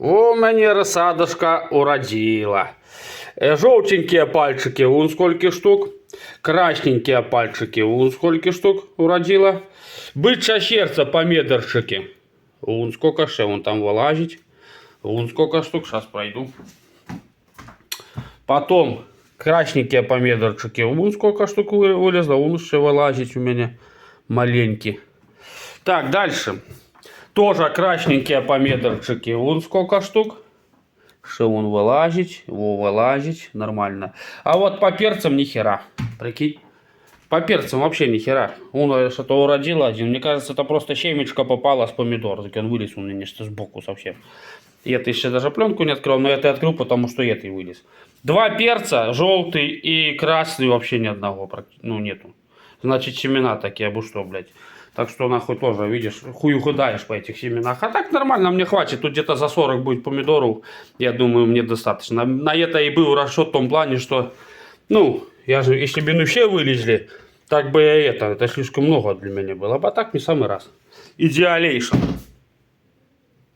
У меня рассадочка уродила. Желтенькие пальчики, вон сколько штук. Красненькие пальчики, вон сколько штук уродила. Бычье сердце, помидорчики. Вон сколько ще, вон там вылазить. Вон сколько штук, сейчас пройду. Потом красненькие помидорчики, вон сколько штук вылезло. Вон еще вылазить у меня маленький. Так, дальше. Тоже красненькие помидорчики. Вон сколько штук. Что он вылазить. Вылазить. Нормально. А вот по перцам ни хера. Прикинь. По перцам вообще ни хера. Он что-то уродил один. Мне кажется, это просто щемечко попало с помидор. Так он вылез у меня что сбоку совсем. И это еще даже пленку не открыл. Но это открыл, потому что это и вылез. Два перца. Желтый и красный. Вообще ни одного. Ну нету. Значит семена такие. Абы что, блядь. Так что нахуй тоже, видишь, хуй угадаешь по этих семенах. А так нормально, мне хватит. Тут где-то за 40 будет помидоров. Я думаю, мне достаточно. На это и был расчет в том плане, что, ну, я же, если бы вообще вылезли, так бы это слишком много для меня было. А так не самый раз. Идеалейшн.